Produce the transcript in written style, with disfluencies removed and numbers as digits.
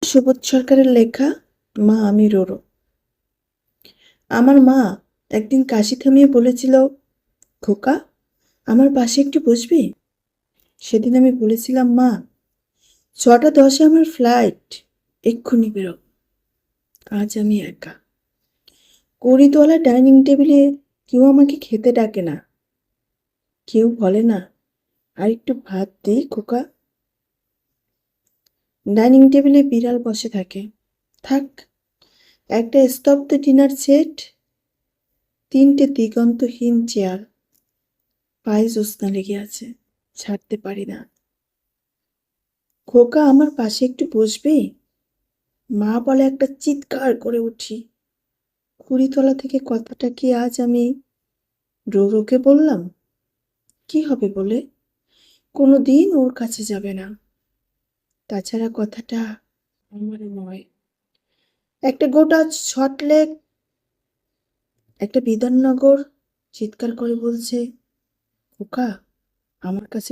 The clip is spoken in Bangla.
সুবোধ সরকারের লেখা মা আমি রোরো। আমার মা একদিন কাশি থামিয়ে বলেছিল, খোকা আমার পাশে একটু বসবি? সেদিন আমি বলেছিলাম, মা 6টা 10-এ আমার ফ্লাইট, এক্ষুনি বেরো। আজ আমি একা কড়িতলা ডাইনিং টেবিলে। কেউ আমাকে খেতে ডাকে না, কেউ বলে না আর একটু ভাত দিই খোকা। ডাইনিং টেবিলে বিড়াল বসে থাকে। থাক, একটা স্তব্ধ ডিনার সেট, 3টে দিগন্তহীন চেয়ার, পায়ে জ্যোৎস্না লেগে আছে, ছাড়তে পারি না। খোকা আমার পাশে একটু বসবে? মা বলে একটা চিৎকার করে উঠি। কুড়িতলা থেকে কথাটা কি আজ আমি রোরোকে বললাম? কি হবে বলে? কোনো দিন ওর কাছে যাবে না। তাছাড়া কথাটা আমার নয়। একটা গোটা ছটলেক, একটা বিধাননগর চিৎকার করে বলছে, খোকা আমার কাছে